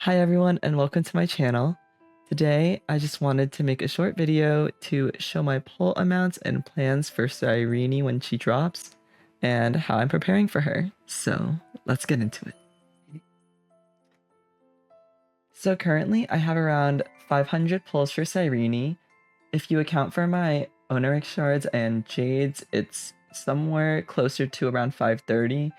Hi everyone and welcome to my channel. Today I just wanted to make a short video to show my pull amounts and plans for Cyrene when she drops and how I'm preparing for her. So let's get into it. So currently I have around 500 pulls for Cyrene. If you account for my Oneric shards and jades, it's somewhere closer to around 530.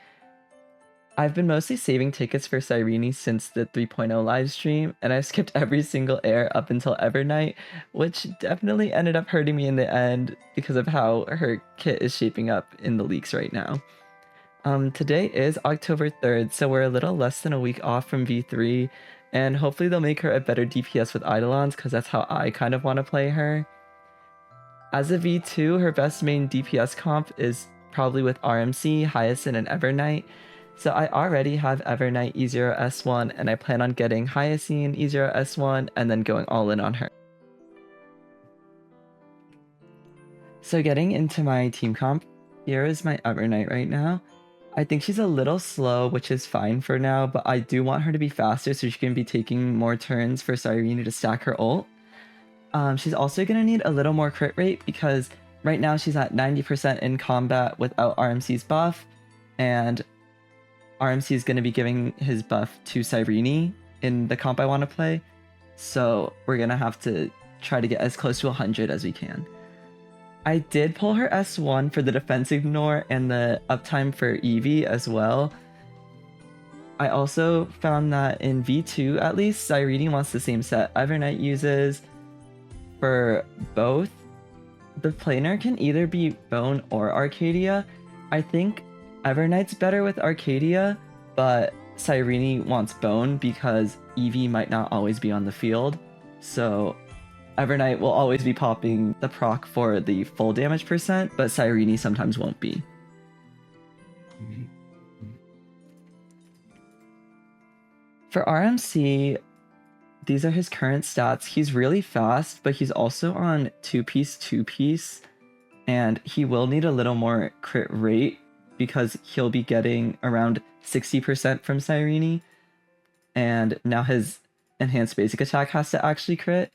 I've been mostly saving tickets for Cyrene since the 3.0 livestream, and I've skipped every single air up until Evernight, which definitely ended up hurting me in the end because of how her kit is shaping up in the leaks right now. Today is October 3rd, so we're a little less than a week off from V3, and hopefully they'll make her a better DPS with Eidolons, because that's how I kind of want to play her. As a V2, her best main DPS comp is probably with RMC, Hyacinth, and Evernight. So I already have Evernight E0S1 and I plan on getting Hyacinth E0S1 and then going all in on her. So getting into my team comp, here is my Evernight right now. I think she's a little slow, which is fine for now, but I do want her to be faster so she can be taking more turns for Cyrene to stack her ult. She's also going to need a little more crit rate because right now she's at 90% in combat without RMC's buff, and RMC is going to be giving his buff to Cyrene in the comp I want to play, so we're going to have to try to get as close to 100 as we can. I did pull her S1 for the defense ignore and the uptime for Eevee as well. I also found that in V2 at least, Cyrene wants the same set Evernight uses. For both, the planer can either be Bone or Arcadia. I think Evernight's better with Arcadia, but Cyrene wants Bone because Eevee might not always be on the field. So Evernight will always be popping the proc for the full damage percent, but Cyrene sometimes won't be. For RMC, these are his current stats. He's really fast, but he's also on 2-piece, and he will need a little more crit rate because he'll be getting around 60% from Cyrene, and now his enhanced basic attack has to actually crit.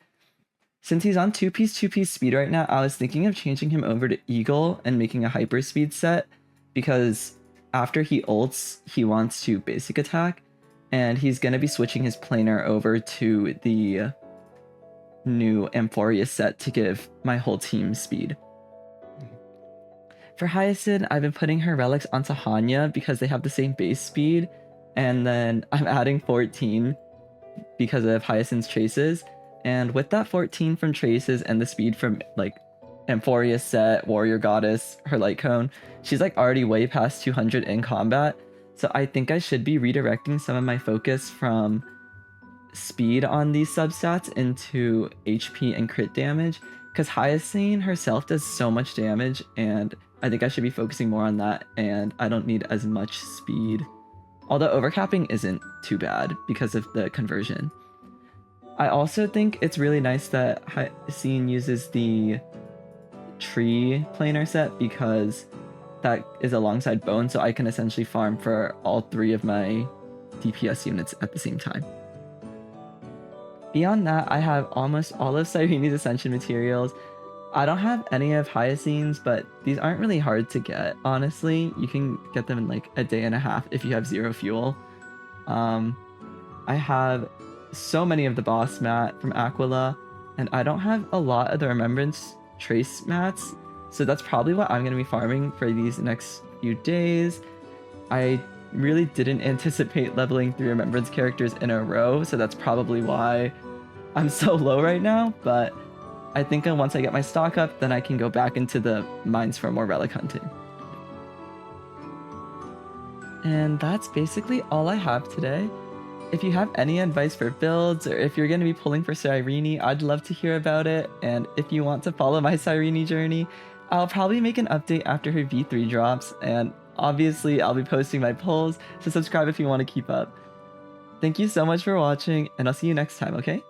Since he's on 2-piece speed right now, I was thinking of changing him over to Eagle and making a hyper speed set, because after he ults, he wants to basic attack, and he's going to be switching his planer over to the new Amphoria set to give my whole team speed. For Hyacinth, I've been putting her relics onto Hanya because they have the same base speed, and then I'm adding 14 because of Hyacinth's traces, and with that 14 from traces and the speed from like Amphoria set, Warrior Goddess, her light cone, she's like already way past 200 in combat. So I think I should be redirecting some of my focus from speed on these substats into HP and crit damage, because Hyacinth herself does so much damage, and I think I should be focusing more on that, and I don't need as much speed. Although overcapping isn't too bad because of the conversion. I also think it's really nice that Hyacinth uses the tree planar set because that is alongside Bone, so I can essentially farm for all three of my DPS units at the same time. Beyond that, I have almost all of Cyrene's Ascension materials. I don't have any of Hyacinth's, but these aren't really hard to get, honestly. You can get them in like a day and a half if you have 0 fuel. I have so many of the boss mat from Aquila, and I don't have a lot of the Remembrance Trace mats, so that's probably what I'm going to be farming for these next few days. I really didn't anticipate leveling 3 Remembrance characters in a row, so that's probably why I'm so low right now, but I think once I get my stock up, then I can go back into the mines for more relic hunting. And that's basically all I have today. If you have any advice for builds, or if you're going to be pulling for Cyrene, I'd love to hear about it. And if you want to follow my Cyrene journey, I'll probably make an update after her V3 drops, and obviously I'll be posting my pulls, so subscribe if you want to keep up. Thank you so much for watching, and I'll see you next time, okay?